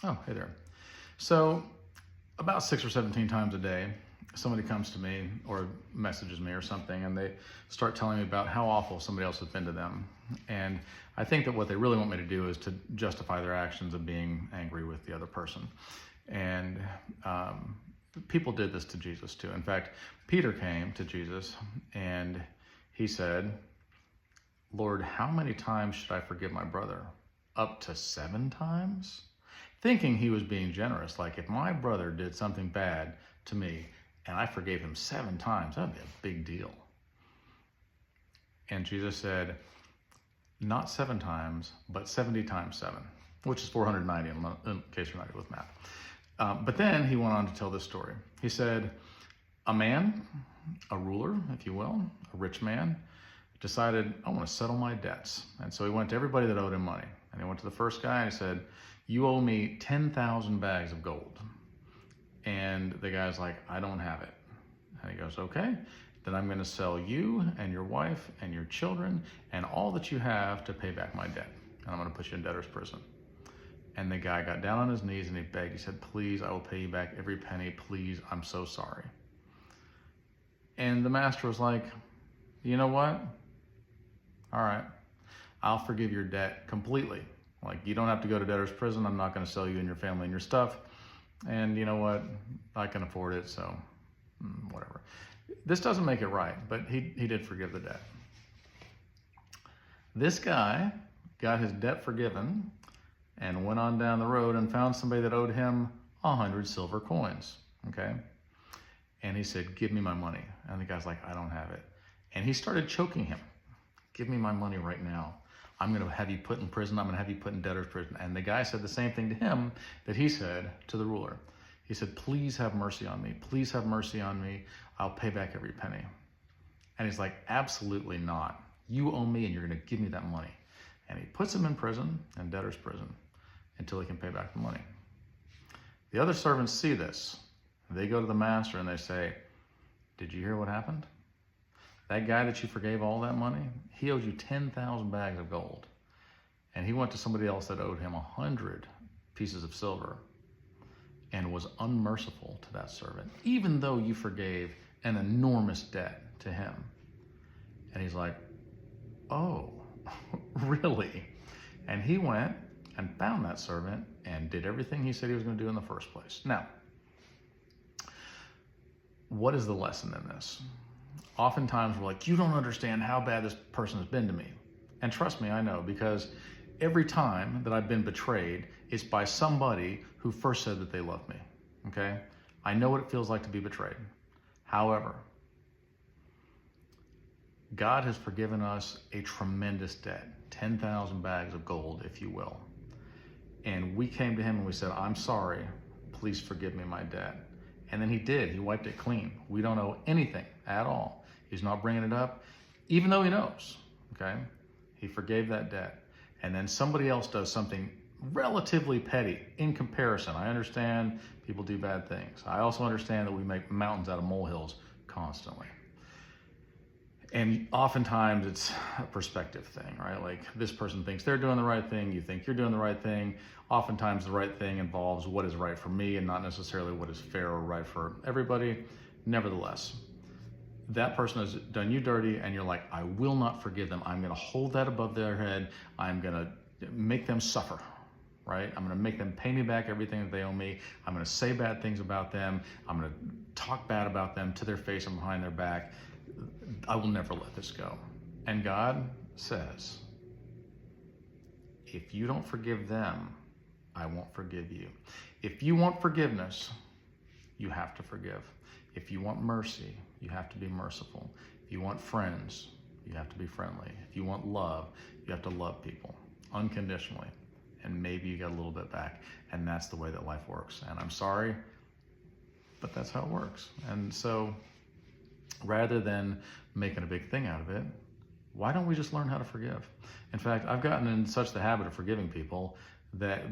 Oh, hey there. So about 6 or 17 times a day, somebody comes to me or messages me or something, and they start telling me about how awful somebody else has been to them. And I think that what they really want me to do is to justify their actions of being angry with the other person. And people did this to Jesus too. In fact, Peter came to Jesus and he said, "Lord, how many times should I forgive my brother? Up to 7 times?" Thinking he was being generous. Like, if my brother did something bad to me and I forgave him 7 times, that'd be a big deal. And Jesus said, not 7 times, but 70 times 7, which is 490 in case you're not good with math. But then he went on to tell this story. He said, a man, a ruler, if you will, a rich man, decided, I want to settle my debts. And so he went to everybody that owed him money. And he went to the first guy and he said, you owe me 10,000 bags of gold. And the guy's like, I don't have it. And he goes, okay, then I'm going to sell you and your wife and your children and all that you have to pay back my debt. And I'm going to put you in debtor's prison. And the guy got down on his knees and he begged. He said, please, I will pay you back every penny. Please, I'm so sorry. And the master was like, you know what? All right, I'll forgive your debt completely. Like, you don't have to go to debtor's prison. I'm not going to sell you and your family and your stuff. And you know what? I can afford it, so whatever. This doesn't make it right, but he did forgive the debt. This guy got his debt forgiven and went on down the road and found somebody that owed him 100 silver coins, okay? And he said, give me my money. And the guy's like, I don't have it. And he started choking him. Give me my money right now. I'm going to have you put in prison. I'm going to have you put in debtor's prison. And the guy said the same thing to him that he said to the ruler. He said, please have mercy on me. Please have mercy on me. I'll pay back every penny. And he's like, absolutely not. You owe me and you're going to give me that money. And he puts him in prison, in debtor's prison, until he can pay back the money. The other servants see this. They go to the master and they say, did you hear what happened? That guy that you forgave all that money, he owed you 10,000 bags of gold. And he went to somebody else that owed him 100 pieces of silver and was unmerciful to that servant, even though you forgave an enormous debt to him. And he's like, oh, really? And he went and found that servant and did everything he said he was going to do in the first place. Now, what is the lesson in this? Oftentimes we're like, you don't understand how bad this person has been to me. And trust me, I know, because every time that I've been betrayed, it's by somebody who first said that they love me, okay? I know what it feels like to be betrayed. However, God has forgiven us a tremendous debt, 10,000 bags of gold, if you will. And we came to him and we said, I'm sorry, please forgive me my debt. And then he did, he wiped it clean. We don't owe anything at all. He's not bringing it up, even though he knows, okay? He forgave that debt. And then somebody else does something relatively petty in comparison. I understand people do bad things. I also understand that we make mountains out of molehills constantly. And oftentimes it's a perspective thing, right? Like, this person thinks they're doing the right thing, you think you're doing the right thing. Oftentimes the right thing involves what is right for me and not necessarily what is fair or right for everybody. Nevertheless, that person has done you dirty and you're like, I will not forgive them. I'm going to hold that above their head. I'm going to make them suffer, right? I'm going to make them pay me back everything that they owe me. I'm going to say bad things about them. I'm going to talk bad about them to their face and behind their back. I will never let this go. And God says, if you don't forgive them, I won't forgive you. If you want forgiveness, you have to forgive. If you want mercy, you have to be merciful. If you want friends, you have to be friendly. If you want love, you have to love people unconditionally. And maybe you get a little bit back. And that's the way that life works. And I'm sorry, but that's how it works. And so rather than making a big thing out of it, why don't we just learn how to forgive? In fact, I've gotten in such the habit of forgiving people that,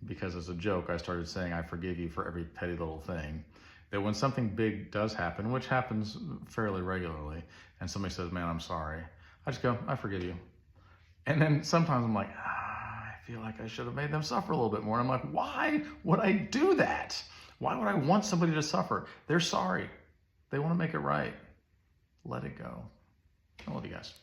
because as a joke, I started saying, I forgive you for every petty little thing, that when something big does happen, which happens fairly regularly, and somebody says, man, I'm sorry, I just go, I forgive you. And then sometimes I'm like, I feel like I should have made them suffer a little bit more. And I'm like, why would I do that? Why would I want somebody to suffer? They're sorry. They want to make it right. Let it go. I love you guys.